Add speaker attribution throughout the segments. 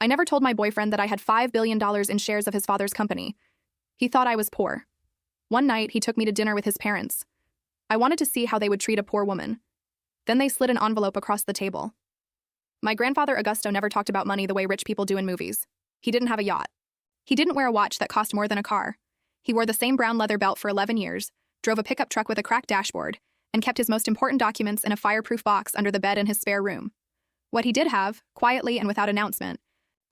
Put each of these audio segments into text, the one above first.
Speaker 1: I never told my boyfriend that I had $5 billion in shares of his father's company. He thought I was poor. One night, he took me to dinner with his parents. I wanted to see how they would treat a poor woman. Then they slid an envelope across the table. My grandfather Augusto never talked about money the way rich people do in movies. He didn't have a yacht. He didn't wear a watch that cost more than a car. He wore the same brown leather belt for 11 years, drove a pickup truck with a cracked dashboard, and kept his most important documents in a fireproof box under the bed in his spare room. What he did have, quietly and without announcement,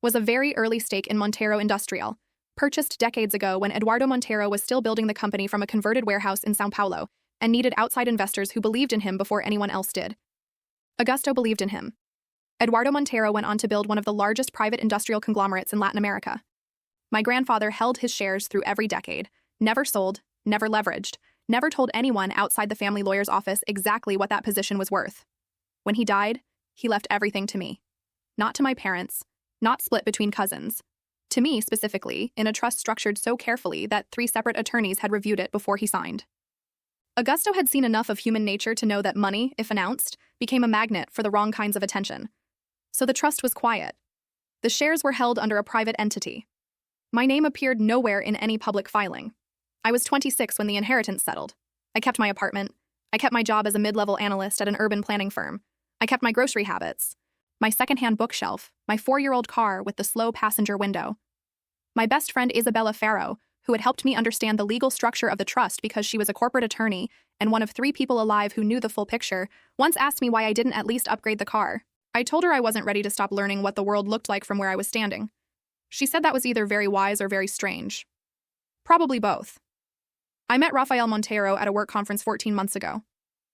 Speaker 1: was a very early stake in Montero Industrial, purchased decades ago when Eduardo Montero was still building the company from a converted warehouse in São Paulo and needed outside investors who believed in him before anyone else did. Augusto believed in him. Eduardo Montero went on to build one of the largest private industrial conglomerates in Latin America. My grandfather held his shares through every decade, never sold, never leveraged, never told anyone outside the family lawyer's office exactly what that position was worth. When he died, he left everything to me. Not to my parents, not split between cousins. To me, specifically, in a trust structured so carefully that 3 separate attorneys had reviewed it before he signed. Augusto had seen enough of human nature to know that money, if announced, became a magnet for the wrong kinds of attention. So the trust was quiet. The shares were held under a private entity. My name appeared nowhere in any public filing. I was 26 when the inheritance settled. I kept my apartment. I kept my job as a mid-level analyst at an urban planning firm. I kept my grocery habits, my secondhand bookshelf, my 4-year-old car with the slow passenger window. My best friend Isabella Farrow, who had helped me understand the legal structure of the trust because she was a corporate attorney and one of 3 people alive who knew the full picture, once asked me why I didn't at least upgrade the car. I told her I wasn't ready to stop learning what the world looked like from where I was standing. She said that was either very wise or very strange. Probably both. I met Rafael Montero at a work conference 14 months ago.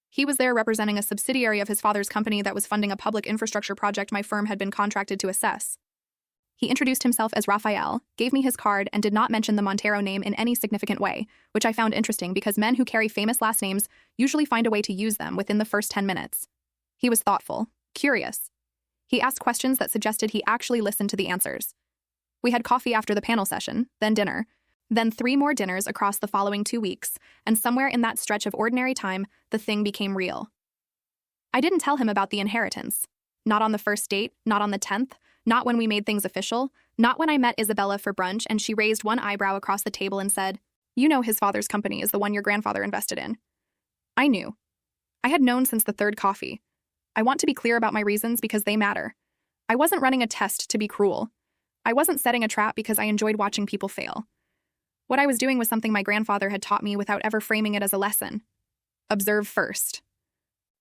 Speaker 1: He was there representing a subsidiary of his father's company that was funding a public infrastructure project my firm had been contracted to assess. He introduced himself as Rafael, gave me his card, and did not mention the Montero name in any significant way, which I found interesting because men who carry famous last names usually find a way to use them within the first 10 minutes. He was thoughtful, curious. He asked questions that suggested he actually listened to the answers. We had coffee after the panel session, then dinner, then 3 more dinners across the following 2 weeks, and somewhere in that stretch of ordinary time, the thing became real. I didn't tell him about the inheritance. Not on the first date, not on the 10th, not when we made things official, not when I met Isabella for brunch and she raised one eyebrow across the table and said, "You know his father's company is the one your grandfather invested in." I knew. I had known since the 3rd coffee. I want to be clear about my reasons because they matter. I wasn't running a test to be cruel. I wasn't setting a trap because I enjoyed watching people fail. What I was doing was something my grandfather had taught me without ever framing it as a lesson. Observe first.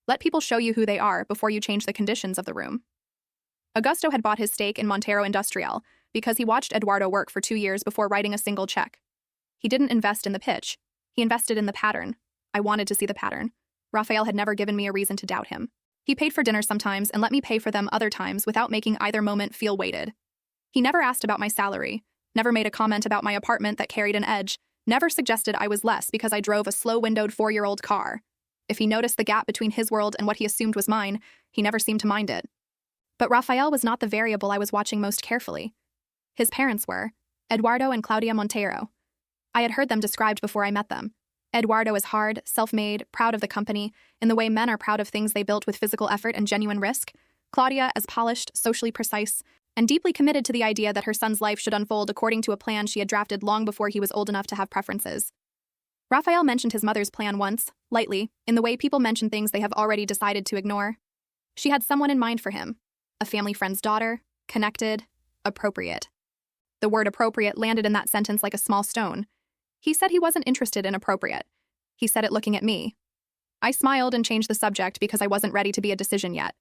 Speaker 1: Let people show you who they are before you change the conditions of the room. Augusto had bought his stake in Montero Industrial because he watched Eduardo work for 2 years before writing a single check. He didn't invest in the pitch. He invested in the pattern. I wanted to see the pattern. Rafael had never given me a reason to doubt him. He paid for dinner sometimes and let me pay for them other times without making either moment feel weighted. He never asked about my salary, never made a comment about my apartment that carried an edge, never suggested I was less because I drove a slow-windowed 4-year-old car. If he noticed the gap between his world and what he assumed was mine, he never seemed to mind it. But Rafael was not the variable I was watching most carefully. His parents were Eduardo and Claudia Montero. I had heard them described before I met them. Eduardo is hard, self-made, proud of the company, in the way men are proud of things they built with physical effort and genuine risk. Claudia as polished, socially precise, and deeply committed to the idea that her son's life should unfold according to a plan she had drafted long before he was old enough to have preferences. Rafael mentioned his mother's plan once, lightly, in the way people mention things they have already decided to ignore. She had someone in mind for him. A family friend's daughter, connected, appropriate. The word appropriate landed in that sentence like a small stone. He said he wasn't interested in appropriate. He said it looking at me. I smiled and changed the subject because I wasn't ready to be a decision yet.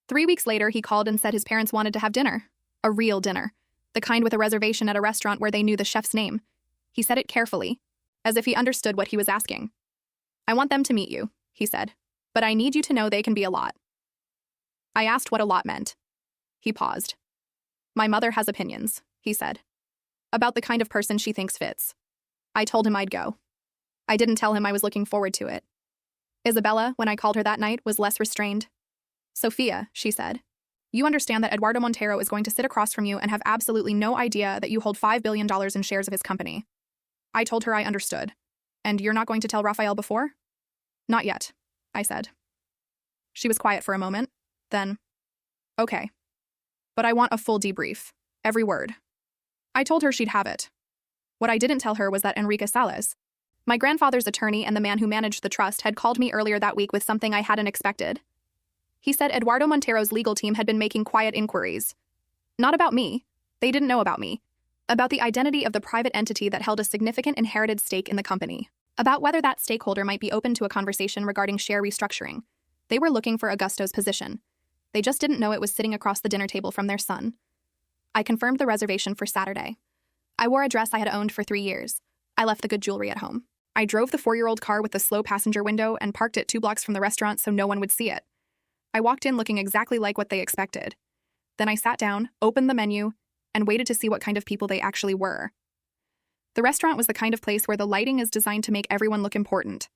Speaker 1: 3 weeks later, he called and said his parents wanted to have dinner. A real dinner. The kind with a reservation at a restaurant where they knew the chef's name. He said it carefully, as if he understood what he was asking. "I want them to meet you," he said, "but I need you to know they can be a lot." I asked what a lot meant. He paused. "My mother has opinions," he said, "about the kind of person she thinks fits." I told him I'd go. I didn't tell him I was looking forward to it. Isabella, when I called her that night, was less restrained. "Sophia," she said, "you understand that Eduardo Montero is going to sit across from you and have absolutely no idea that you hold $5 billion in shares of his company." I told her I understood. "And you're not going to tell Rafael before?" "Not yet," I said. She was quiet for a moment. Then, "Okay." But I want a full debrief. Every word. I told her she'd have it. What I didn't tell her was that Enrique Sales, my grandfather's attorney and the man who managed the trust, had called me earlier that week with something I hadn't expected. He said Eduardo Montero's legal team had been making quiet inquiries. Not about me. They didn't know about me. About the identity of the private entity that held a significant inherited stake in the company. About whether that stakeholder might be open to a conversation regarding share restructuring. They were looking for Augusto's position. They just didn't know it was sitting across the dinner table from their son. I confirmed the reservation for Saturday. I wore a dress I had owned for 3 years. I left the good jewelry at home. I drove the 4-year-old car with the slow passenger window and parked it 2 blocks from the restaurant so no one would see it. I walked in looking exactly like what they expected. Then I sat down, opened the menu, and waited to see what kind of people they actually were. The restaurant was the kind of place where the lighting is designed to make everyone look important.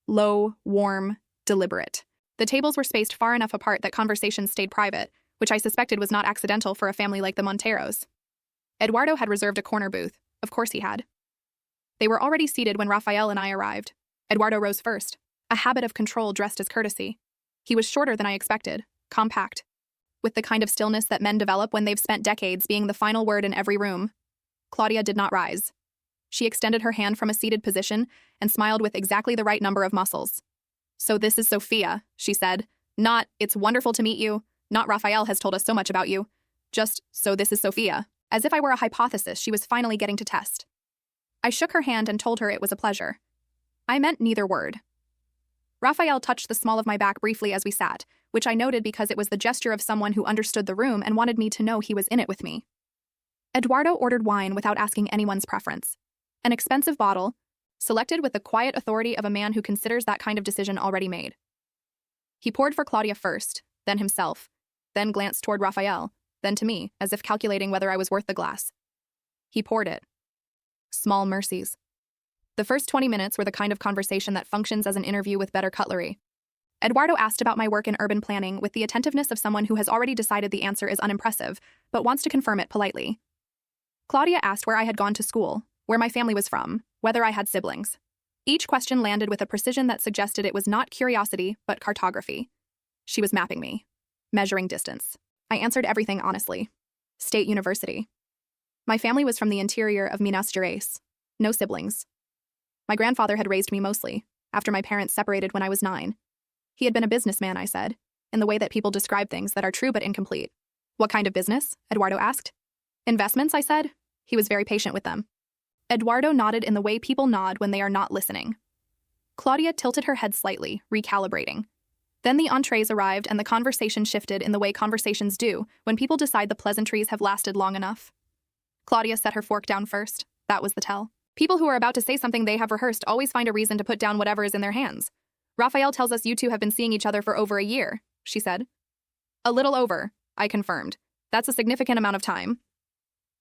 Speaker 1: Low, warm, deliberate. The tables were spaced far enough apart that conversations stayed private, which I suspected was not accidental for a family like the Monteros. Eduardo had reserved a corner booth. Of course he had. They were already seated when Rafael and I arrived. Eduardo rose first, a habit of control dressed as courtesy. He was shorter than I expected, compact, with the kind of stillness that men develop when they've spent decades being the final word in every room. Claudia did not rise. She extended her hand from a seated position and smiled with exactly the right number of muscles. "So this is Sophia," she said. "Not, 'It's wonderful to meet you,' not 'Rafael has told us so much about you.' Just, 'So this is Sophia,' as if I were a hypothesis she was finally getting to test." I shook her hand and told her it was a pleasure. I meant neither word. Rafael touched the small of my back briefly as we sat, which I noted because it was the gesture of someone who understood the room and wanted me to know he was in it with me. Eduardo ordered wine without asking anyone's preference. An expensive bottle, selected with the quiet authority of a man who considers that kind of decision already made. He poured for Claudia first, then himself, then glanced toward Rafael, then to me, as if calculating whether I was worth the glass. He poured it. Small mercies. The first 20 minutes were the kind of conversation that functions as an interview with better cutlery. Eduardo asked about my work in urban planning with the attentiveness of someone who has already decided the answer is unimpressive, but wants to confirm it politely. Claudia asked where I had gone to school, where my family was from, whether I had siblings. Each question landed with a precision that suggested it was not curiosity, but cartography. She was mapping me, measuring distance. I answered everything honestly. State University. My family was from the interior of Minas Gerais. No siblings. My grandfather had raised me mostly, after my parents separated when I was 9. He had been a businessman, I said, in the way that people describe things that are true but incomplete. "What kind of business?" Eduardo asked. "Investments," I said. He was very patient with them. Eduardo nodded in the way people nod when they are not listening. Claudia tilted her head slightly, recalibrating. Then the entrees arrived and the conversation shifted in the way conversations do when people decide the pleasantries have lasted long enough. Claudia set her fork down first. That was the tell. People who are about to say something they have rehearsed always find a reason to put down whatever is in their hands. "Rafael tells us you two have been seeing each other for over a year," she said. "A little over," I confirmed. "That's a significant amount of time."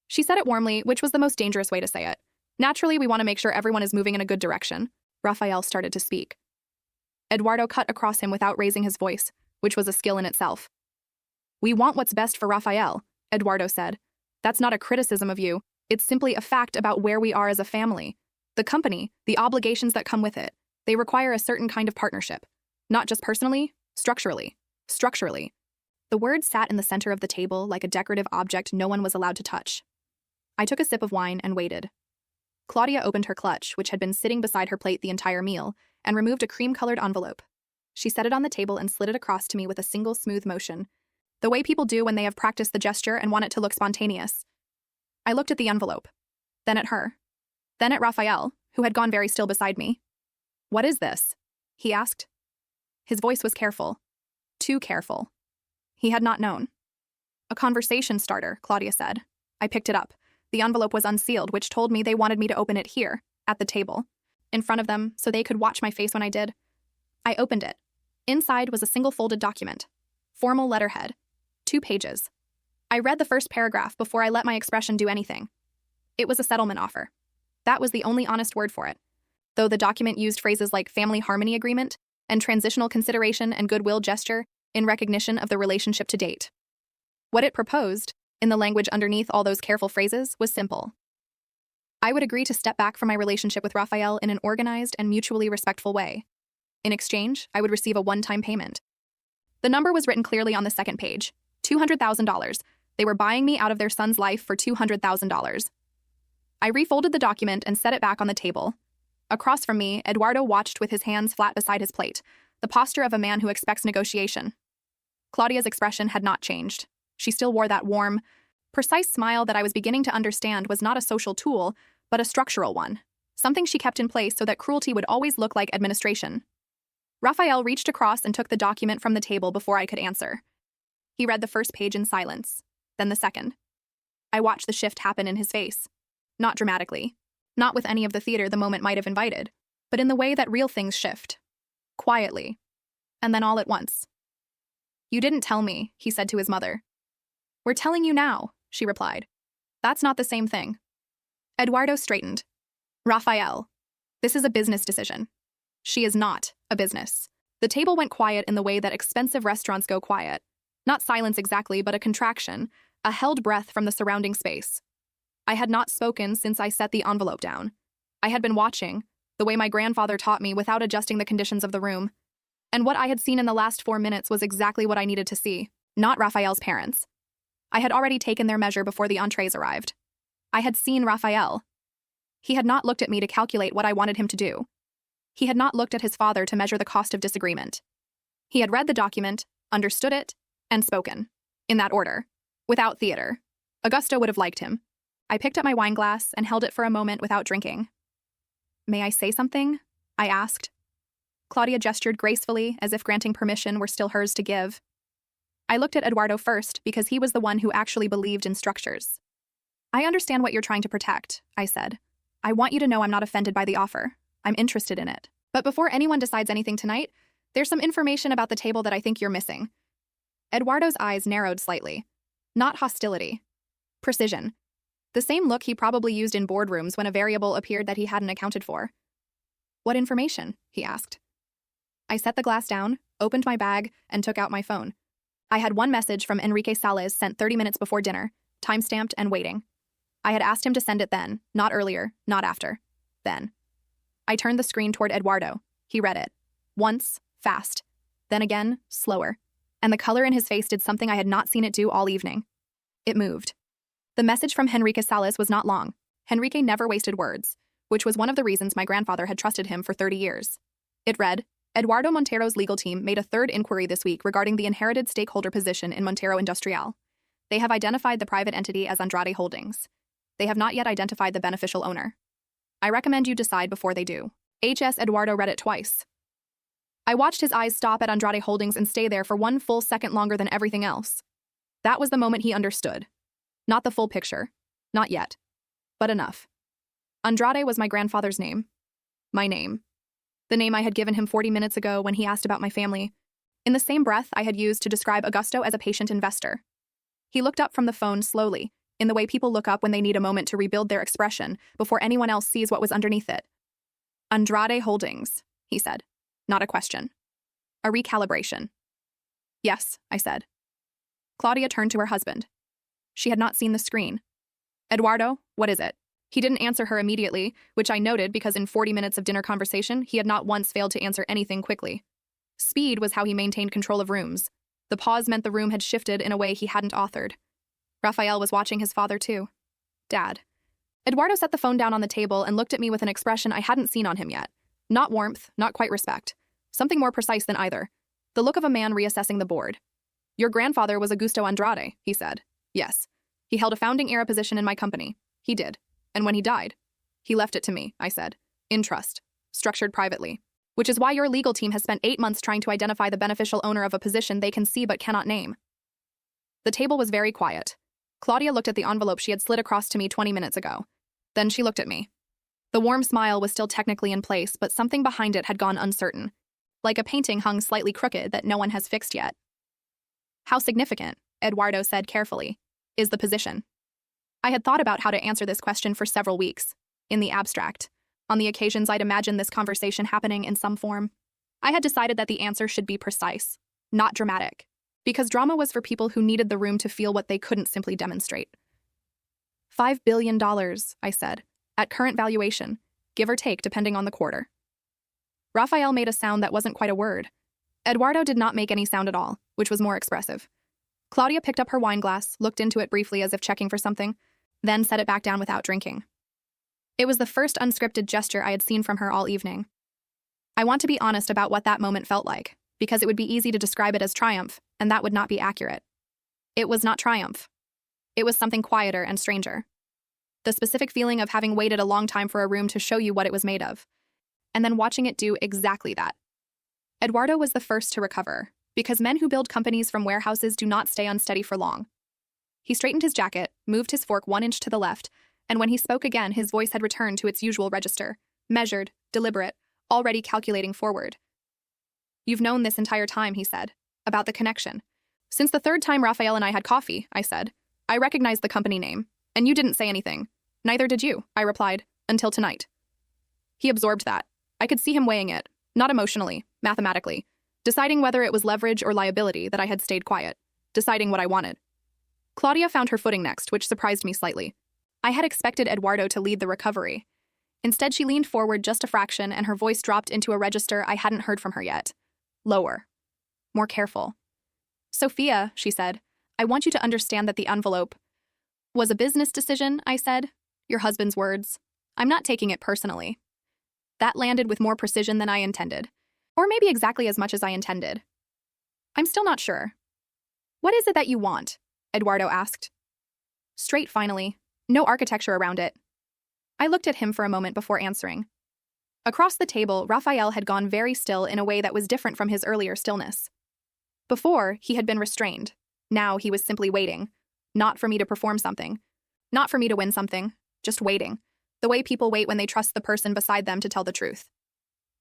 Speaker 1: She said it warmly, which was the most dangerous way to say it. Naturally, we want to make sure everyone is moving in a good direction. Rafael started to speak. Eduardo cut across him without raising his voice, which was a skill in itself. "We want what's best for Rafael," Eduardo said. "That's not a criticism of you. It's simply a fact about where we are as a family. The company, the obligations that come with it, they require a certain kind of partnership. Not just personally, structurally. Structurally." The word sat in the center of the table like a decorative object no one was allowed to touch. I took a sip of wine and waited. Claudia opened her clutch, which had been sitting beside her plate the entire meal, and removed a cream-colored envelope. She set it on the table and slid it across to me with a single smooth motion, the way people do when they have practiced the gesture and want it to look spontaneous. I looked at the envelope, then at her, then at Rafael, who had gone very still beside me. "What is this?" he asked. His voice was careful. Too careful. He had not known. "A conversation starter," Claudia said. I picked it up. The envelope was unsealed, which told me they wanted me to open it here, at the table, in front of them, so they could watch my face when I did. I opened it. Inside was a single folded document. Formal letterhead. 2 pages. I read the first paragraph before I let my expression do anything. It was a settlement offer. That was the only honest word for it, though the document used phrases like family harmony agreement and transitional consideration and goodwill gesture in recognition of the relationship to date. What it proposed, in the language underneath all those careful phrases, was simple. I would agree to step back from my relationship with Rafael in an organized and mutually respectful way. In exchange, I would receive a one-time payment. The number was written clearly on the second page, $200,000, They were buying me out of their son's life for $200,000. I refolded the document and set it back on the table. Across from me, Eduardo watched with his hands flat beside his plate, the posture of a man who expects negotiation. Claudia's expression had not changed. She still wore that warm, precise smile that I was beginning to understand was not a social tool, but a structural one, something she kept in place so that cruelty would always look like administration. Raphael reached across and took the document from the table before I could answer. He read the first page in silence, then the second. I watched the shift happen in his face. Not dramatically, not with any of the theater the moment might have invited, but in the way that real things shift. Quietly. And then all at once. "You didn't tell me," he said to his mother. "We're telling you now," she replied. "That's not the same thing." Eduardo straightened. "Raphael, this is a business decision. She is not a business." The table went quiet in the way that expensive restaurants go quiet. Not silence exactly, but a contraction, a held breath from the surrounding space. I had not spoken since I set the envelope down. I had been watching, the way my grandfather taught me without adjusting the conditions of the room. And what I had seen in the last 4 minutes was exactly what I needed to see, not Raphael's parents. I had already taken their measure before the entrees arrived. I had seen Raphael. He had not looked at me to calculate what I wanted him to do. He had not looked at his father to measure the cost of disagreement. He had read the document, understood it, and spoken. In that order. Without theater. Augusto would have liked him. I picked up my wine glass and held it for a moment without drinking. "May I say something?" I asked. Claudia gestured gracefully, as if granting permission were still hers to give. I looked at Eduardo first because he was the one who actually believed in structures. "I understand what you're trying to protect," I said. "I want you to know I'm not offended by the offer. I'm interested in it. But before anyone decides anything tonight, there's some information about the table that I think you're missing." Eduardo's eyes narrowed slightly. Not hostility. Precision. The same look he probably used in boardrooms when a variable appeared that he hadn't accounted for. "What information?" he asked. I set the glass down, opened my bag, and took out my phone. I had one message from Enrique Sales sent 30 minutes before dinner, time-stamped and waiting. I had asked him to send it then, not earlier, not after. Then. I turned the screen toward Eduardo. He read it. Once, fast. Then again, slower. And the color in his face did something I had not seen it do all evening. It moved. The message from Enrique Sales was not long. Enrique never wasted words, which was one of the reasons my grandfather had trusted him for 30 years. It read, "Eduardo Montero's legal team made a third inquiry this week regarding the inherited stakeholder position in Montero Industrial. They have identified the private entity as Andrade Holdings. They have not yet identified the beneficial owner. I recommend you decide before they do." HS Eduardo read it twice. I watched his eyes stop at Andrade Holdings and stay there for 1 full second longer than everything else. That was the moment he understood. Not the full picture. Not yet. But enough. Andrade was my grandfather's name. My name. The name I had given him 40 minutes ago when he asked about my family. In the same breath I had used to describe Augusto as a patient investor. He looked up from the phone slowly, in the way people look up when they need a moment to rebuild their expression before anyone else sees what was underneath it. "Andrade Holdings," he said. Not a question. A recalibration. "Yes," I said. Claudia turned to her husband. She had not seen the screen. "Eduardo, what is it?" He didn't answer her immediately, which I noted because in 40 minutes of dinner conversation, he had not once failed to answer anything quickly. Speed was how he maintained control of rooms. The pause meant the room had shifted in a way he hadn't authored. Raphael was watching his father too. Dad. Eduardo set the phone down on the table and looked at me with an expression I hadn't seen on him yet. Not warmth, not quite respect. Something more precise than either. The look of a man reassessing the board. "Your grandfather was Augusto Andrade," he said. "Yes. He held a founding-era position in my company. He did. And when he died, he left it to me," I said. "In trust. Structured privately. Which is why your legal team has spent 8 months trying to identify the beneficial owner of a position they can see but cannot name." The table was very quiet. Claudia looked at the envelope she had slid across to me 20 minutes ago. Then she looked at me. The warm smile was still technically in place, but something behind it had gone uncertain. Like a painting hung slightly crooked that no one has fixed yet. "How significant," Eduardo said carefully, "is the position?" I had thought about how to answer this question for several weeks, in the abstract, on the occasions I'd imagined this conversation happening in some form. I had decided that the answer should be precise, not dramatic, because drama was for people who needed the room to feel what they couldn't simply demonstrate. $5 billion, I said, at current valuation, give or take depending on the quarter. Raphael made a sound that wasn't quite a word. Eduardo did not make any sound at all, which was more expressive. Claudia picked up her wine glass, looked into it briefly as if checking for something, then set it back down without drinking. It was the first unscripted gesture I had seen from her all evening. I want to be honest about what that moment felt like, because it would be easy to describe it as triumph, and that would not be accurate. It was not triumph. It was something quieter and stranger. The specific feeling of having waited a long time for a room to show you what it was made of, and then watching it do exactly that. Eduardo was the first to recover, because men who build companies from warehouses do not stay unsteady for long. He straightened his jacket, moved his fork 1 inch to the left, and when he spoke again, his voice had returned to its usual register, measured, deliberate, already calculating forward. "You've known this entire time," he said, "about the connection. Since the third time Raphael and I had coffee," I said. "I recognized the company name, and you didn't say anything. Neither did you," I replied, "until tonight." He absorbed that. I could see him weighing it, not emotionally, mathematically, deciding whether it was leverage or liability that I had stayed quiet, deciding what I wanted. Claudia found her footing next, which surprised me slightly. I had expected Eduardo to lead the recovery. Instead, she leaned forward just a fraction and her voice dropped into a register I hadn't heard from her yet. Lower. More careful. "Sophia," she said, "I want you to understand that the envelope was a business decision," I said. "Your husband's words. I'm not taking it personally." That landed with more precision than I intended. Or maybe exactly as much as I intended. "I'm still not sure." "What is it that you want?" Eduardo asked. Straight, finally. No architecture around it. I looked at him for a moment before answering. Across the table, Raphael had gone very still in a way that was different from his earlier stillness. Before, he had been restrained. Now he was simply waiting. Not for me to perform something. Not for me to win something. Just waiting. The way people wait when they trust the person beside them to tell the truth.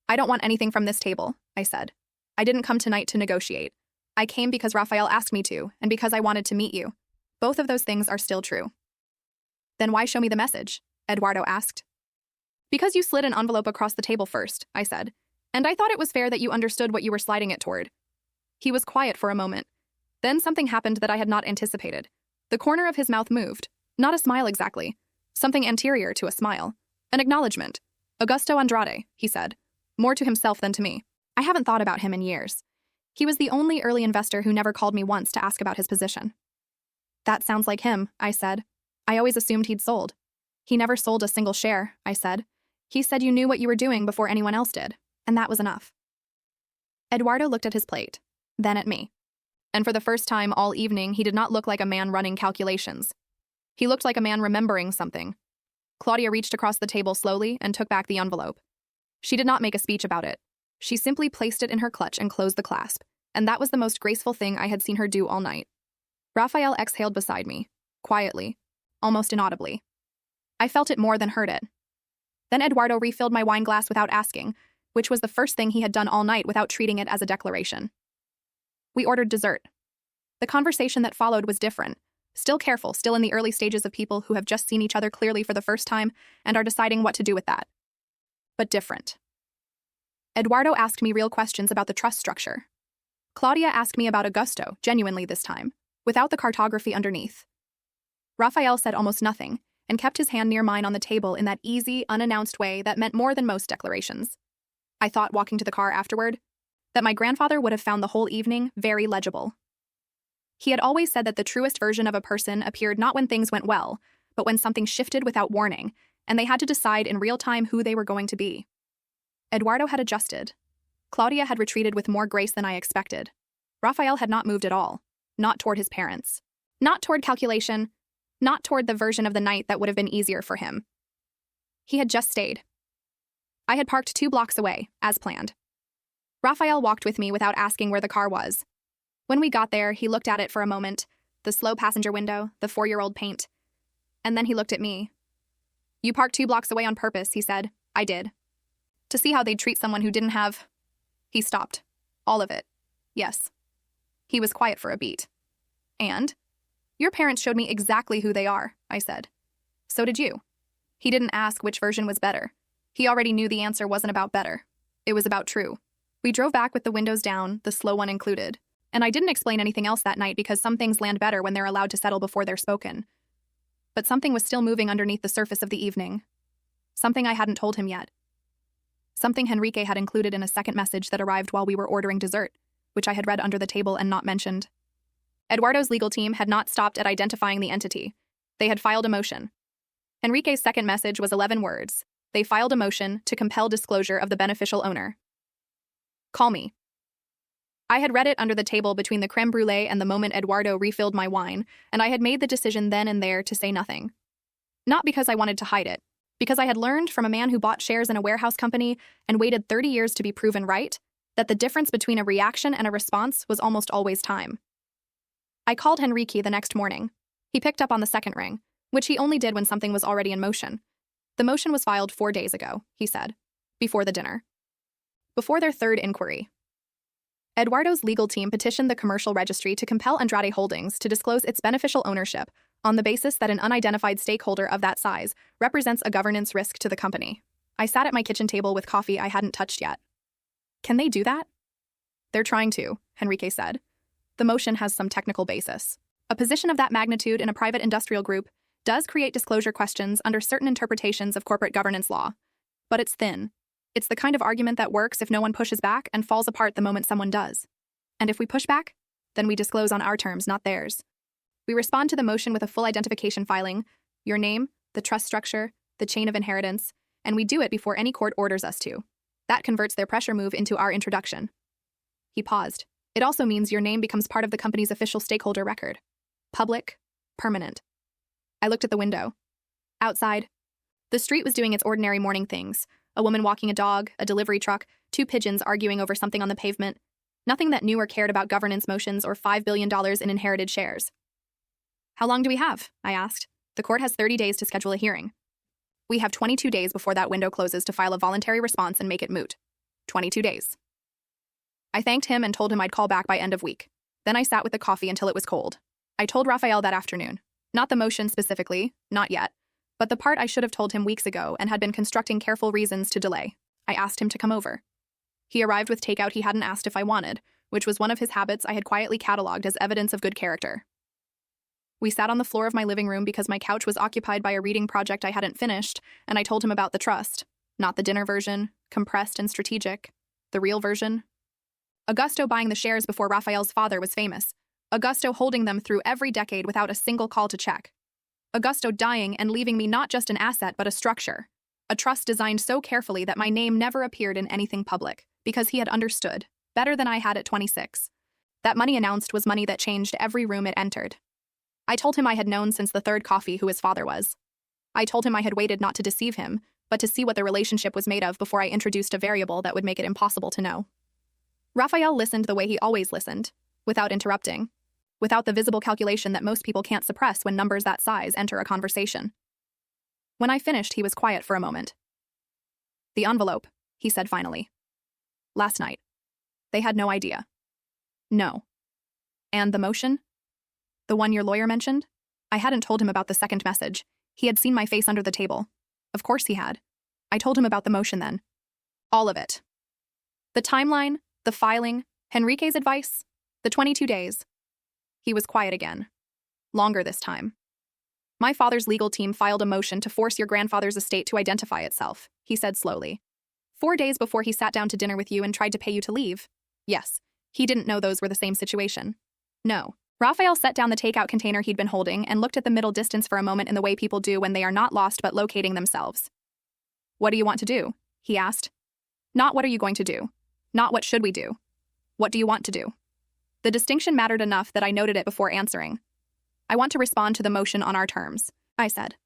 Speaker 1: "I don't want anything from this table," I said. "I didn't come tonight to negotiate. I came because Raphael asked me to, and because I wanted to meet you. Both of those things are still true." "Then why show me the message?" Eduardo asked. "Because you slid an envelope across the table first," I said, "and I thought it was fair that you understood what you were sliding it toward." He was quiet for a moment. Then something happened that I had not anticipated. The corner of his mouth moved. Not a smile exactly. Something anterior to a smile. An acknowledgement. "Augusto Andrade," he said. More to himself than to me. I haven't thought about him in years. He was the only early investor who never called me once to ask about his position. "That sounds like him," I said. "I always assumed he'd sold." "He never sold a single share," I said. "He said you knew what you were doing before anyone else did, and that was enough." Eduardo looked at his plate, then at me. And for the first time all evening, he did not look like a man running calculations. He looked like a man remembering something. Claudia reached across the table slowly and took back the envelope. She did not make a speech about it. She simply placed it in her clutch and closed the clasp, and that was the most graceful thing I had seen her do all night. Raphael exhaled beside me, quietly, almost inaudibly. I felt it more than heard it. Then Eduardo refilled my wine glass without asking, which was the first thing he had done all night without treating it as a declaration. We ordered dessert. The conversation that followed was different. Still careful, still in the early stages of people who have just seen each other clearly for the first time and are deciding what to do with that. But different. Eduardo asked me real questions about the trust structure. Claudia asked me about Augusto, genuinely this time, without the cartography underneath. Raphael said almost nothing, and kept his hand near mine on the table in that easy, unannounced way that meant more than most declarations. I thought, walking to the car afterward, that my grandfather would have found the whole evening very legible. He had always said that the truest version of a person appeared not when things went well, but when something shifted without warning, and they had to decide in real time who they were going to be. Eduardo had adjusted. Claudia had retreated with more grace than I expected. Raphael had not moved at all, not toward his parents, not toward calculation, not toward the version of the night that would have been easier for him. He had just stayed. I had parked 2 blocks away, as planned. Raphael walked with me without asking where the car was. When we got there, he looked at it for a moment, the slow passenger window, the 4-year-old paint. And then he looked at me. "You parked 2 blocks away on purpose," he said. "I did. To see how they'd treat someone who didn't have..." He stopped. "All of it. Yes." He was quiet for a beat. "And? Your parents showed me exactly who they are," I said. "So did you." He didn't ask which version was better. He already knew the answer wasn't about better. It was about true. We drove back with the windows down, the slow one included. And I didn't explain anything else that night because some things land better when they're allowed to settle before they're spoken. But something was still moving underneath the surface of the evening. Something I hadn't told him yet. Something Henrique had included in a second message that arrived while we were ordering dessert, which I had read under the table and not mentioned. Eduardo's legal team had not stopped at identifying the entity. They had filed a motion. Enrique's second message was 11 words. They filed a motion to compel disclosure of the beneficial owner. Call me. I had read it under the table between the creme brulee and the moment Eduardo refilled my wine, and I had made the decision then and there to say nothing. Not because I wanted to hide it, because I had learned from a man who bought shares in a warehouse company and waited 30 years to be proven right that the difference between a reaction and a response was almost always time. I called Enrique the next morning. He picked up on the second ring, which he only did when something was already in motion. The motion was filed 4 days ago, he said, before the dinner. Before their third inquiry. Eduardo's legal team petitioned the commercial registry to compel Andrade Holdings to disclose its beneficial ownership on the basis that an unidentified stakeholder of that size represents a governance risk to the company. I sat at my kitchen table with coffee I hadn't touched yet. Can they do that? They're trying to, Enrique said. The motion has some technical basis. A position of that magnitude in a private industrial group does create disclosure questions under certain interpretations of corporate governance law. But it's thin. It's the kind of argument that works if no one pushes back and falls apart the moment someone does. And if we push back, then we disclose on our terms, not theirs. We respond to the motion with a full identification filing, your name, the trust structure, the chain of inheritance, and we do it before any court orders us to. That converts their pressure move into our introduction. He paused. It also means your name becomes part of the company's official stakeholder record. Public, permanent. I looked at the window. Outside, the street was doing its ordinary morning things. A woman walking a dog, a delivery truck, 2 pigeons arguing over something on the pavement. Nothing that knew or cared about governance motions or $5 billion in inherited shares. How long do we have? I asked. The court has 30 days to schedule a hearing. We have 22 days before that window closes to file a voluntary response and make it moot. 22 days. I thanked him and told him I'd call back by end of week. Then I sat with the coffee until it was cold. I told Rafael that afternoon. Not the motion specifically, not yet, but the part I should have told him weeks ago and had been constructing careful reasons to delay. I asked him to come over. He arrived with takeout he hadn't asked if I wanted, which was one of his habits I had quietly catalogued as evidence of good character. We sat on the floor of my living room because my couch was occupied by a reading project I hadn't finished, and I told him about the trust. Not the dinner version, compressed and strategic. The real version. Augusto buying the shares before Rafael's father was famous. Augusto holding them through every decade without a single call to check. Augusto dying and leaving me not just an asset but a structure. A trust designed so carefully that my name never appeared in anything public, because he had understood, better than I had at 26. That money announced was money that changed every room it entered. I told him I had known since the third coffee who his father was. I told him I had waited not to deceive him, but to see what the relationship was made of before I introduced a variable that would make it impossible to know. Rafael listened the way he always listened, without interrupting, without the visible calculation that most people can't suppress when numbers that size enter a conversation. When I finished, he was quiet for a moment. The envelope, he said finally. Last night. They had no idea. No. And the motion? The one your lawyer mentioned? I hadn't told him about the second message. He had seen my face under the table. Of course he had. I told him about the motion then. All of it. The timeline, the filing, Enrique's advice, the 22 days. He was quiet again. Longer this time. My father's legal team filed a motion to force your grandfather's estate to identify itself, he said slowly. 4 days before he sat down to dinner with you and tried to pay you to leave. Yes, he didn't know those were the same situation. No. Rafael set down the takeout container he'd been holding and looked at the middle distance for a moment in the way people do when they are not lost but locating themselves. What do you want to do? He asked. Not what are you going to do? Not what should we do? What do you want to do? The distinction mattered enough that I noted it before answering. I want to respond to the motion on our terms, I said.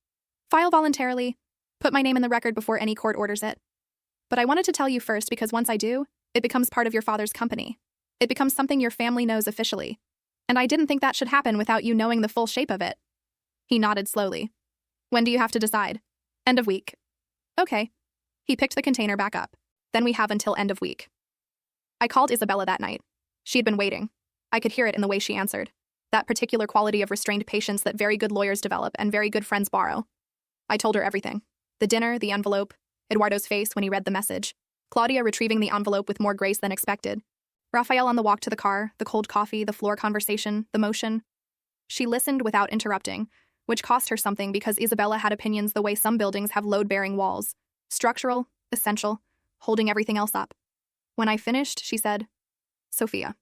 Speaker 1: File voluntarily. Put my name in the record before any court orders it. But I wanted to tell you first because once I do, it becomes part of your father's company. It becomes something your family knows officially. And I didn't think that should happen without you knowing the full shape of it. He nodded slowly. When do you have to decide? End of week. Okay. He picked the container back up. Then we have until end of week. I called Isabella that night. She'd been waiting. I could hear it in the way she answered. That particular quality of restrained patience that very good lawyers develop and very good friends borrow. I told her everything. The dinner, the envelope, Eduardo's face when he read the message, Claudia retrieving the envelope with more grace than expected, Rafael on the walk to the car, the cold coffee, the floor conversation, the motion. She listened without interrupting, which cost her something because Isabella had opinions the way some buildings have load-bearing walls. Structural, essential, holding everything else up. When I finished, she said, Sophia.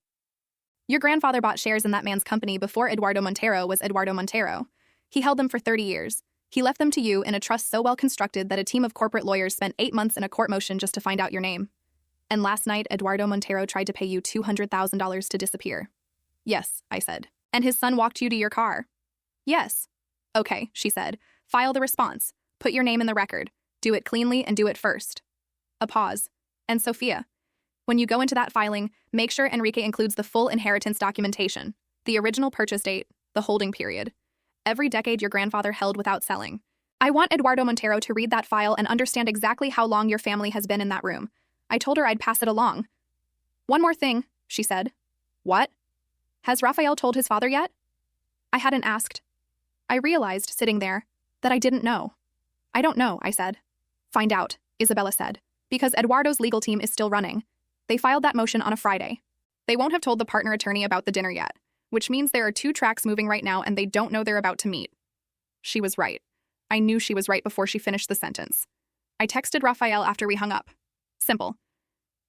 Speaker 1: Your grandfather bought shares in that man's company before Eduardo Montero was Eduardo Montero. He held them for 30 years. He left them to you in a trust so well constructed that a team of corporate lawyers spent 8 months in a court motion just to find out your name. And last night, Eduardo Montero tried to pay you $200,000 to disappear. Yes, I said. And his son walked you to your car. Yes. Okay, she said. File the response. Put your name in the record. Do it cleanly and do it first. A pause. And Sophia, when you go into that filing, make sure Enrique includes the full inheritance documentation, the original purchase date, the holding period, every decade your grandfather held without selling. I want Eduardo Montero to read that file and understand exactly how long your family has been in that room. I told her I'd pass it along. One more thing, she said. What? Has Rafael told his father yet? I hadn't asked. I realized, sitting there, that I didn't know. I don't know, I said. Find out, Isabella said, because Eduardo's legal team is still running. They filed that motion on a Friday. They won't have told the partner attorney about the dinner yet, which means there are 2 tracks moving right now and they don't know they're about to meet. She was right. I knew she was right before she finished the sentence. I texted Rafael after we hung up. Simple.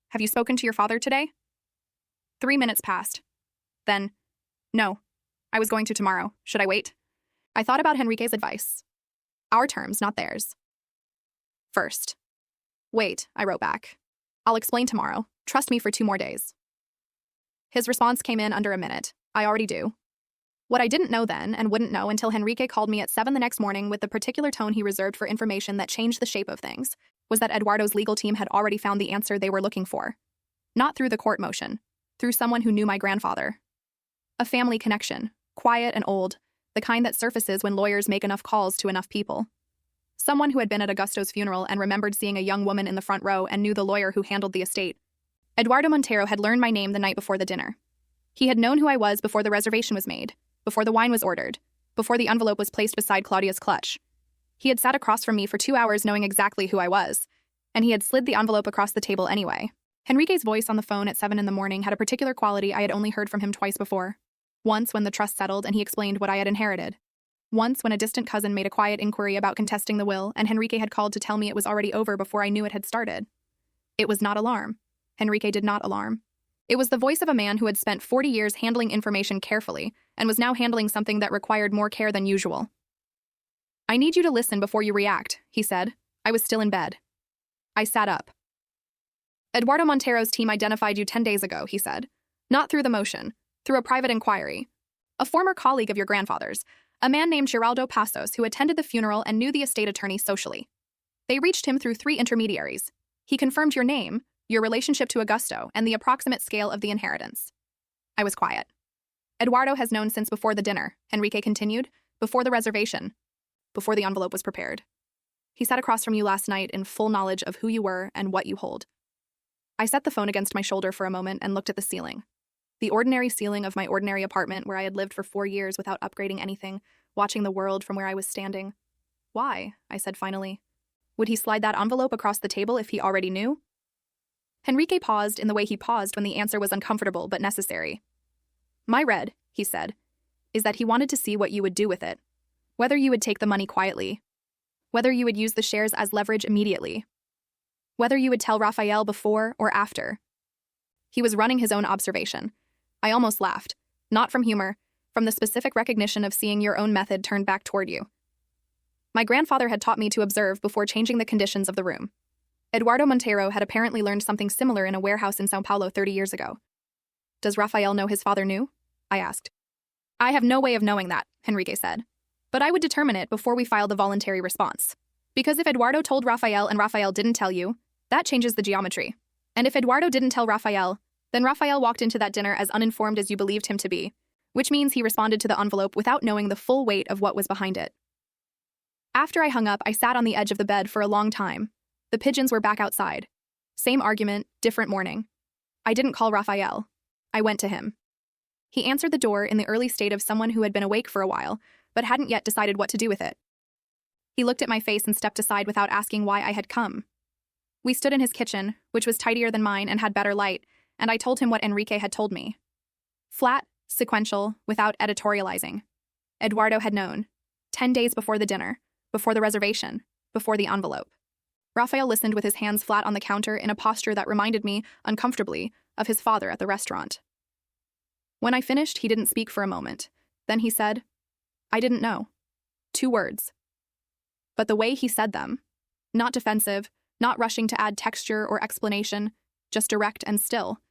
Speaker 1: Have you spoken to your father today? 3 minutes passed. Then, no. I was going to tomorrow. Should I wait? I thought about Henrique's advice. Our terms, not theirs. First. Wait, I wrote back. I'll explain tomorrow. Trust me for 2 more days. His response came in under a minute. I already do. What I didn't know then, and wouldn't know until Henrique called me at 7 the next morning with the particular tone he reserved for information that changed the shape of things, was that Eduardo's legal team had already found the answer they were looking for. Not through the court motion. Through someone who knew my grandfather. A family connection. Quiet and old. The kind that surfaces when lawyers make enough calls to enough people. Someone who had been at Augusto's funeral and remembered seeing a young woman in the front row and knew the lawyer who handled the estate. Eduardo Montero had learned my name the night before the dinner. He had known who I was before the reservation was made, before the wine was ordered, before the envelope was placed beside Claudia's clutch. He had sat across from me for 2 hours knowing exactly who I was, and he had slid the envelope across the table anyway. Henrique's voice on the phone at 7 in the morning had a particular quality I had only heard from him twice before. Once when the trust settled and he explained what I had inherited. Once when a distant cousin made a quiet inquiry about contesting the will and Henrique had called to tell me it was already over before I knew it had started. It was not alarm. Henrique did not alarm. It was the voice of a man who had spent 40 years handling information carefully and was now handling something that required more care than usual. I need you to listen before you react, he said. I was still in bed. I sat up. Eduardo Montero's team identified you 10 days ago, he said. Not through the motion, through a private inquiry. A former colleague of your grandfather's, a man named Geraldo Passos who attended the funeral and knew the estate attorney socially. They reached him through 3 intermediaries. He confirmed your name, your relationship to Augusto, and the approximate scale of the inheritance. I was quiet. Eduardo has known since before the dinner, Henrique continued, before the reservation, before the envelope was prepared. He sat across from you last night in full knowledge of who you were and what you hold. I set the phone against my shoulder for a moment and looked at the ceiling. The ordinary ceiling of my ordinary apartment where I had lived for 4 years without upgrading anything, watching the world from where I was standing. Why? I said finally. Would he slide that envelope across the table if he already knew? Henrique paused in the way he paused when the answer was uncomfortable but necessary. My read, he said, is that he wanted to see what you would do with it. Whether you would take the money quietly. Whether you would use the shares as leverage immediately. Whether you would tell Rafael before or after. He was running his own observation. I almost laughed, not from humor, from the specific recognition of seeing your own method turned back toward you. My grandfather had taught me to observe before changing the conditions of the room. Eduardo Montero had apparently learned something similar in a warehouse in São Paulo 30 years ago. Does Rafael know his father knew? I asked. I have no way of knowing that, Henrique said. But I would determine it before we filed the voluntary response. Because if Eduardo told Rafael and Rafael didn't tell you, that changes the geometry. And if Eduardo didn't tell Rafael, then Rafael walked into that dinner as uninformed as you believed him to be, which means he responded to the envelope without knowing the full weight of what was behind it. After I hung up, I sat on the edge of the bed for a long time. The pigeons were back outside. Same argument, different morning. I didn't call Rafael. I went to him. He answered the door in the early state of someone who had been awake for a while, but hadn't yet decided what to do with it. He looked at my face and stepped aside without asking why I had come. We stood in his kitchen, which was tidier than mine and had better light, and I told him what Enrique had told me. Flat, sequential, without editorializing. Eduardo had known. 10 days before the dinner, before the reservation, before the envelope. Rafael listened with his hands flat on the counter in a posture that reminded me, uncomfortably, of his father at the restaurant. When I finished, he didn't speak for a moment. Then he said, "I didn't know." 2 words. But the way he said them, not defensive, not rushing to add texture or explanation, just direct and still,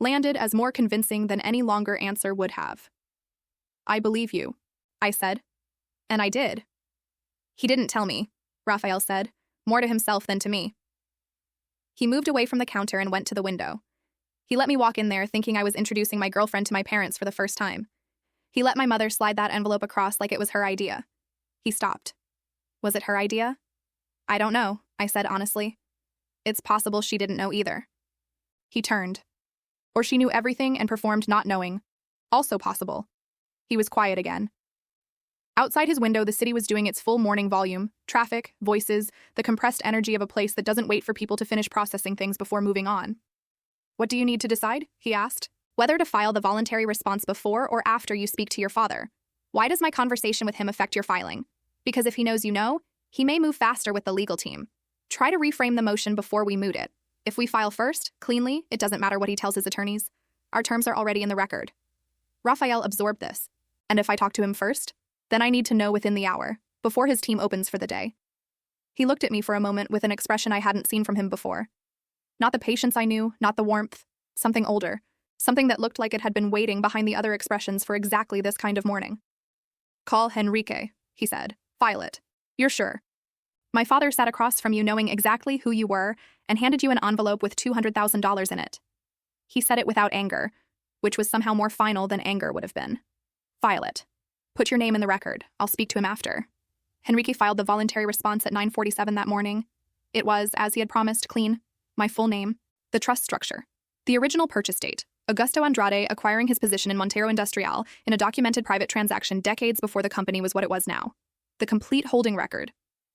Speaker 1: landed as more convincing than any longer answer would have. "I believe you," I said. And I did. "He didn't tell me," Raphael said, more to himself than to me. He moved away from the counter and went to the window. He let me walk in there, thinking I was introducing my girlfriend to my parents for the first time. He let my mother slide that envelope across like it was her idea. He stopped. Was it her idea? "I don't know," I said honestly. "It's possible she didn't know either." He turned. Or she knew everything and performed not knowing. Also possible. He was quiet again. Outside his window, the city was doing its full morning volume, traffic, voices, the compressed energy of a place that doesn't wait for people to finish processing things before moving on. "What do you need to decide?" he asked. "Whether to file the voluntary response before or after you speak to your father. Why does my conversation with him affect your filing? Because if he knows you know, he may move faster with the legal team. Try to reframe the motion before we moot it. If we file first, cleanly, it doesn't matter what he tells his attorneys. Our terms are already in the record." Raphael absorbed this. And if I talk to him first? Then I need to know within the hour, before his team opens for the day. He looked at me for a moment with an expression I hadn't seen from him before. Not the patience I knew, not the warmth. Something older. Something that looked like it had been waiting behind the other expressions for exactly this kind of morning. "Call Henrique," he said. "File it. You're sure?" "My father sat across from you knowing exactly who you were and handed you an envelope with $200,000 in it." He said it without anger, which was somehow more final than anger would have been. "File it. Put your name in the record. I'll speak to him after." Henrique filed the voluntary response at 9:47 that morning. It was, as he had promised, clean. My full name, the trust structure, the original purchase date, Augusto Andrade acquiring his position in Montero Industrial in a documented private transaction decades before the company was what it was now. The complete holding record.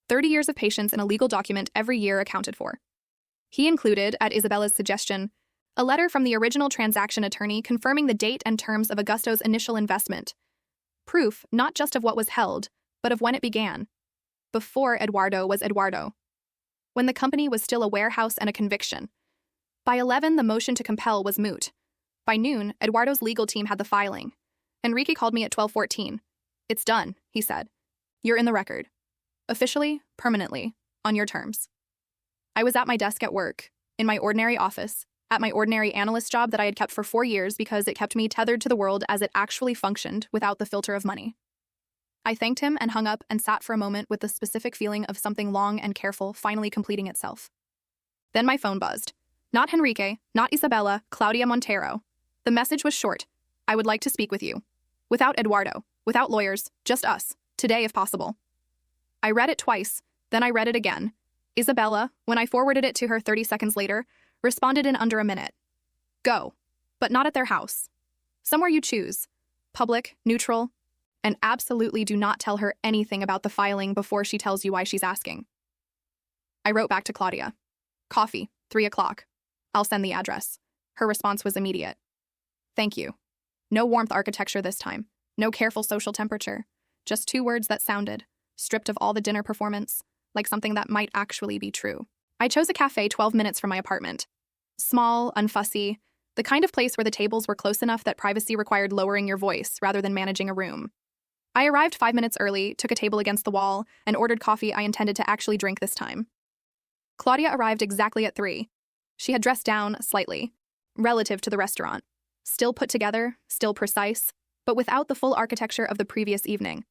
Speaker 1: 30 years of patience in a legal document every year accounted for. He included, at Isabella's suggestion, a letter from the original transaction attorney confirming the date and terms of Augusto's initial investment. Proof not just of what was held, but of when it began. Before Eduardo was Eduardo. When the company was still a warehouse and a conviction. By 11, the motion to compel was moot. By noon, Eduardo's legal team had the filing. Enrique called me at 12:14. "It's done," he said. "You're in the record. Officially, permanently, on your terms." I was at my desk at work, in my ordinary office, at my ordinary analyst job that I had kept for 4 years because it kept me tethered to the world as it actually functioned without the filter of money. I thanked him and hung up and sat for a moment with the specific feeling of something long and careful finally completing itself. Then my phone buzzed. Not Henrique, not Isabella, Claudia Montero. The message was short. "I would like to speak with you. Without Eduardo, without lawyers, just us, today if possible." I read it twice, then I read it again. Isabella, when I forwarded it to her 30 seconds later, responded in under a minute. "Go, but not at their house. Somewhere you choose. Public, neutral, and absolutely do not tell her anything about the filing before she tells you why she's asking." I wrote back to Claudia. "Coffee, 3 o'clock. I'll send the address." Her response was immediate. "Thank you." No warmth architecture this time. No careful social temperature. Just 2 words that sounded, stripped of all the dinner performance, like something that might actually be true. I chose a cafe 12 minutes from my apartment. Small, unfussy, the kind of place where the tables were close enough that privacy required lowering your voice rather than managing a room. I arrived 5 minutes early, took a table against the wall, and ordered coffee I intended to actually drink this time. Claudia arrived exactly at 3. She had dressed down slightly, relative to the restaurant. Still put together, still precise, but without the full architecture of the previous evening.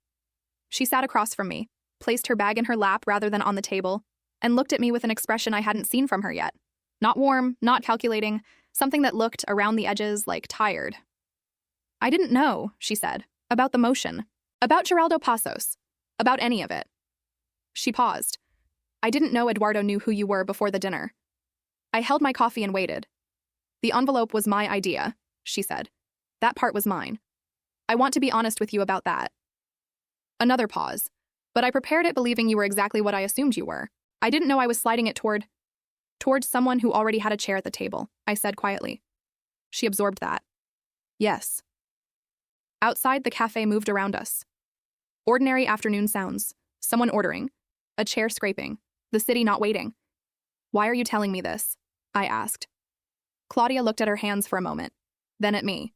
Speaker 1: She sat across from me, placed her bag in her lap rather than on the table, and looked at me with an expression I hadn't seen from her yet. Not warm, not calculating, something that looked, around the edges, like tired. "I didn't know," she said, "about the motion. About Geraldo Passos. About any of it." She paused. "I didn't know Eduardo knew who you were before the dinner." I held my coffee and waited. "The envelope was my idea," she said. "That part was mine. I want to be honest with you about that." Another pause. "But I prepared it believing you were exactly what I assumed you were. I didn't know I was sliding it towards someone who already had a chair at the table," I said quietly. She absorbed that. "Yes." Outside, the cafe moved around us. Ordinary afternoon sounds. Someone ordering. A chair scraping. The city not waiting. "Why are you telling me this?" I asked. Claudia looked at her hands for a moment, then at me.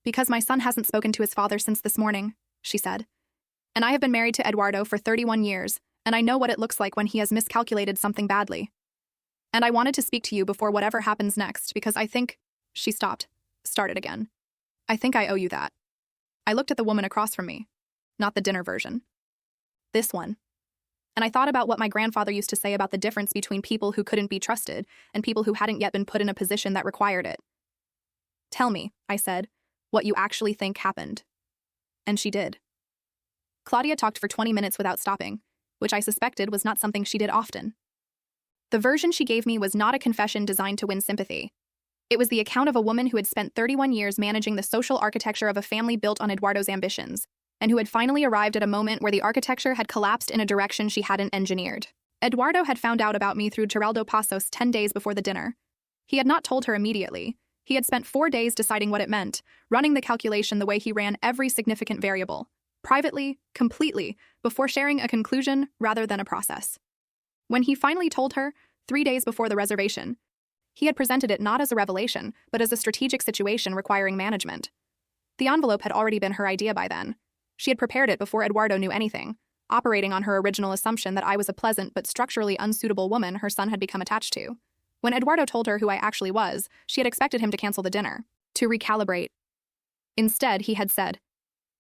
Speaker 1: Because my son hasn't spoken to his father since this morning, she said. And I have been married to Eduardo for 31 years, and I know what it looks like when he has miscalculated something badly. And I wanted to speak to you before whatever happens next because I think— She stopped, started again. I think I owe you that. I looked at the woman across from me. Not the dinner version. This one. And I thought about what my grandfather used to say about the difference between people who couldn't be trusted and people who hadn't yet been put in a position that required it. Tell me, I said, what you actually think happened. And she did. Claudia talked for 20 minutes without stopping, which I suspected was not something she did often. The version she gave me was not a confession designed to win sympathy. It was the account of a woman who had spent 31 years managing the social architecture of a family built on Eduardo's ambitions, and who had finally arrived at a moment where the architecture had collapsed in a direction she hadn't engineered. Eduardo had found out about me through Geraldo Pasos 10 days before the dinner. He had not told her immediately. He had spent 4 days deciding what it meant, running the calculation the way he ran every significant variable, privately, completely, before sharing a conclusion rather than a process. When he finally told her, 3 days before the reservation, he had presented it not as a revelation, but as a strategic situation requiring management. The envelope had already been her idea by then. She had prepared it before Eduardo knew anything, operating on her original assumption that I was a pleasant but structurally unsuitable woman her son had become attached to. When Eduardo told her who I actually was, she had expected him to cancel the dinner, to recalibrate. Instead, he had said,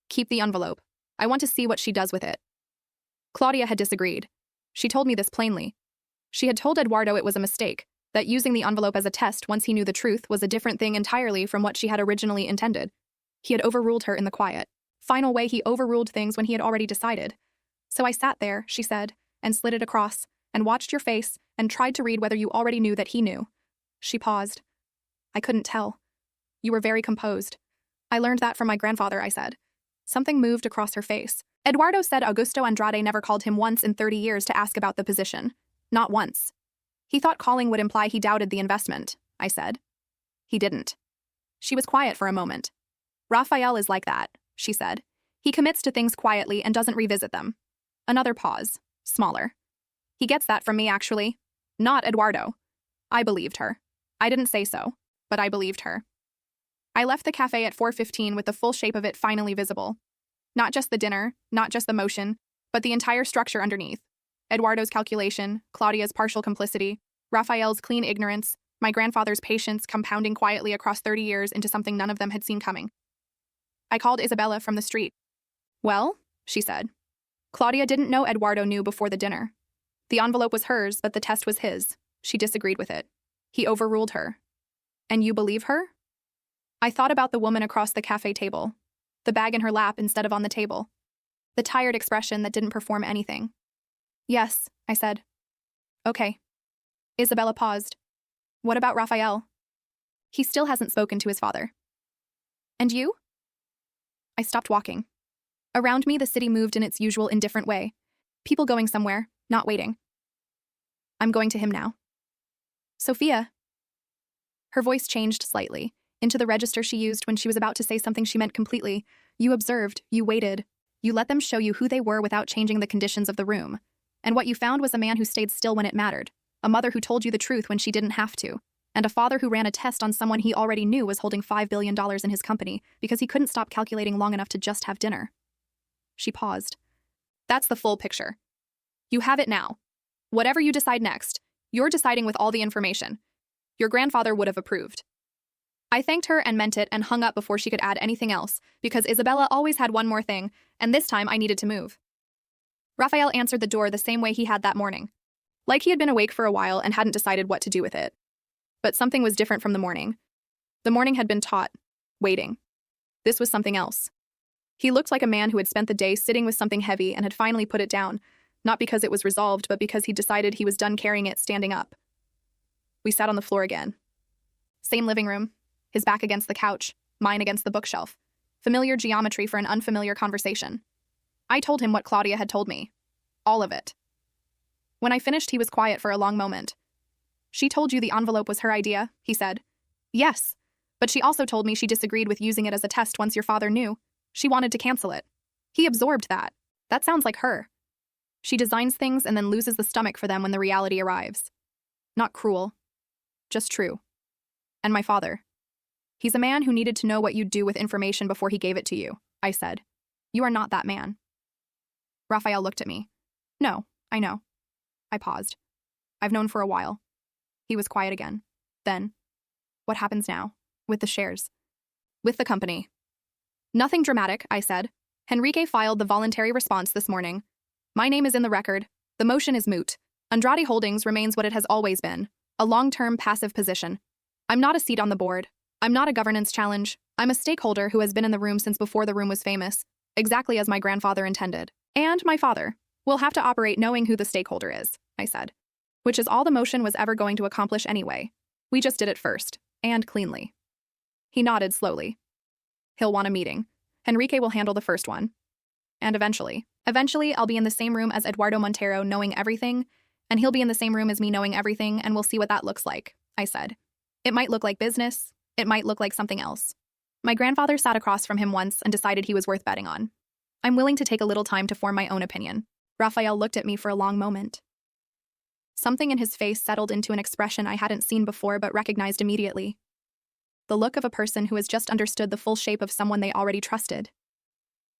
Speaker 1: "Keep the envelope. I want to see what she does with it." Claudia had disagreed. She told me this plainly. She had told Eduardo it was a mistake, that using the envelope as a test once he knew the truth was a different thing entirely from what she had originally intended. He had overruled her in the quiet, final way he overruled things when he had already decided. "So I sat there," she said, "and slid it across, and watched your face, and tried to read whether you already knew that he knew." She paused. "I couldn't tell. You were very composed." "I learned that from my grandfather," I said. Something moved across her face. Eduardo said Augusto Andrade never called him once in 30 years to ask about the position. Not once. He thought calling would imply he doubted the investment, I said. He didn't. She was quiet for a moment. "Rafael is like that," she said. "He commits to things quietly and doesn't revisit them." Another pause, smaller. "He gets that from me, actually. Not Eduardo." I believed her. I didn't say so, but I believed her. I left the cafe at 4:15 with the full shape of it finally visible. Not just the dinner, not just the motion, but the entire structure underneath. Eduardo's calculation, Claudia's partial complicity, Rafael's clean ignorance, my grandfather's patience compounding quietly across 30 years into something none of them had seen coming. I called Isabella from the street. "Well," she said. Claudia didn't know Eduardo knew before the dinner. The envelope was hers, but the test was his. She disagreed with it. He overruled her. "And you believe her?" I thought about the woman across the cafe table, the bag in her lap instead of on the table, the tired expression that didn't perform anything. "Yes," I said. "Okay." Isabella paused. "What about Rafael?" "He still hasn't spoken to his father." "And you?" I stopped walking. Around me, the city moved in its usual indifferent way. People going somewhere, not waiting. "I'm going to him now." "Sophia." Her voice changed slightly, into the register she used when she was about to say something she meant completely. "You observed, you waited. You let them show you who they were without changing the conditions of the room. And what you found was a man who stayed still when it mattered, a mother who told you the truth when she didn't have to, and a father who ran a test on someone he already knew was holding $5 billion in his company because he couldn't stop calculating long enough to just have dinner." She paused. "That's the full picture. You have it now. Whatever you decide next, you're deciding with all the information. Your grandfather would have approved." I thanked her and meant it and hung up before she could add anything else, because Isabella always had one more thing, and this time I needed to move. Rafael answered the door the same way he had that morning, like he had been awake for a while and hadn't decided what to do with it. But something was different from the morning. The morning had been taut, waiting. This was something else. He looked like a man who had spent the day sitting with something heavy and had finally put it down, not because it was resolved, but because he decided he was done carrying it standing up. We sat on the floor again. Same living room, his back against the couch, mine against the bookshelf. Familiar geometry for an unfamiliar conversation. I told him what Claudia had told me. All of it. When I finished, he was quiet for a long moment. "She told you the envelope was her idea," he said. "Yes, but she also told me she disagreed with using it as a test once your father knew. She wanted to cancel it. He absorbed that. That sounds like her. She designs things and then loses the stomach for them when the reality arrives. Not cruel. Just true. And my father. He's a man who needed to know what you'd do with information before he gave it to you, I said. You are not that man. Raphael looked at me. No, I know. I paused. I've known for a while. He was quiet again. Then, what happens now? With the shares? With the company. Nothing dramatic, I said. Henrique filed the voluntary response this morning. My name is in the record. The motion is moot. Andrade Holdings remains what it has always been, a long-term passive position. I'm not a seat on the board. I'm not a governance challenge. I'm a stakeholder who has been in the room since before the room was famous, exactly as my grandfather intended. And my father. We'll have to operate knowing who the stakeholder is, I said. Which is all the motion was ever going to accomplish anyway. We just did it first, and cleanly. He nodded slowly. He'll want a meeting. Henrique will handle the first one. And eventually I'll be in the same room as Eduardo Montero knowing everything, and he'll be in the same room as me knowing everything, and we'll see what that looks like, I said. It might look like business. It might look like something else. My grandfather sat across from him once and decided he was worth betting on. I'm willing to take a little time to form my own opinion. Raphael looked at me for a long moment. Something in his face settled into an expression I hadn't seen before but recognized immediately. The look of a person who has just understood the full shape of someone they already trusted.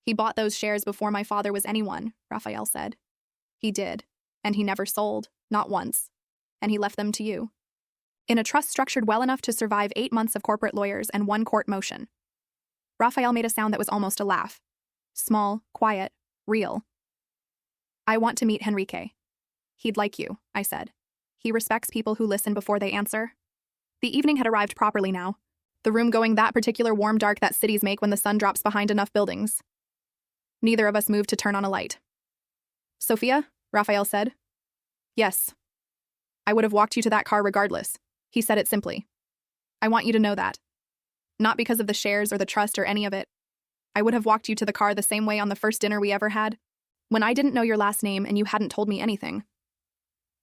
Speaker 1: He bought those shares before my father was anyone, Raphael said. He did, and he never sold, not once. And he left them to you. In a trust structured well enough to survive 8 months of corporate lawyers and 1 court motion. Raphael made a sound that was almost a laugh. Small, quiet, real. I want to meet Henrique. He'd like you, I said. He respects people who listen before they answer. The evening had arrived properly now. The room going that particular warm dark that cities make when the sun drops behind enough buildings. Neither of us moved to turn on a light. Sophia? Raphael said. Yes. I would have walked you to that car regardless. He said it simply. I want you to know that. Not because of the shares or the trust or any of it. I would have walked you to the car the same way on the first dinner we ever had, when I didn't know your last name and you hadn't told me anything.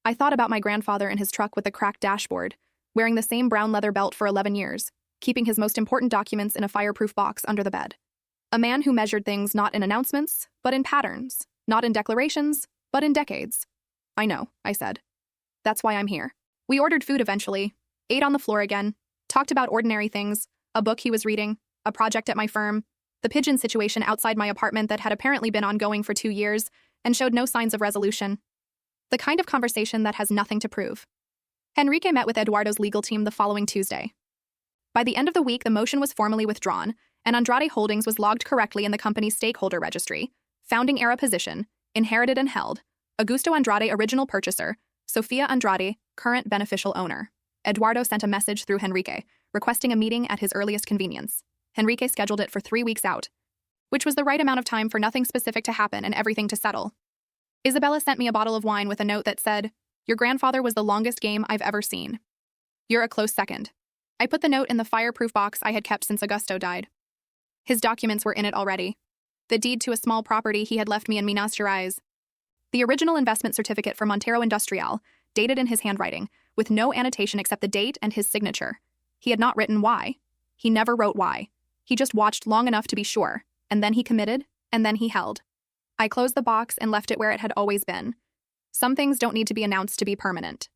Speaker 1: I thought about my grandfather in his truck with the cracked dashboard, wearing the same brown leather belt for 11 years, keeping his most important documents in a fireproof box under the bed. A man who measured things not in announcements, but in patterns, not in declarations, but in decades. I know, I said. That's why I'm here. We ordered food eventually, ate on the floor again, talked about ordinary things, a book he was reading, a project at my firm, the pigeon situation outside my apartment that had apparently been ongoing for 2 years and showed no signs of resolution. The kind of conversation that has nothing to prove. Henrique met with Eduardo's legal team the following Tuesday. By the end of the week, the motion was formally withdrawn, and Andrade Holdings was logged correctly in the company's stakeholder registry, founding era position, inherited and held, Augusto Andrade original purchaser, Sofia Andrade current beneficial owner. Eduardo sent a message through Henrique, requesting a meeting at his earliest convenience. Henrique scheduled it for 3 weeks out, which was the right amount of time for nothing specific to happen and everything to settle. Isabella sent me a bottle of wine with a note that said, "Your grandfather was the longest game I've ever seen. You're a close second." I put the note in the fireproof box I had kept since Augusto died. His documents were in it already. The deed to a small property he had left me in Minas Gerais. The original investment certificate for Montero Industrial, dated in his handwriting, with no annotation except the date and his signature. He had not written why. He never wrote why. He just watched long enough to be sure, and then he committed, and then he held. I closed the box and left it where it had always been. Some things don't need to be announced to be permanent.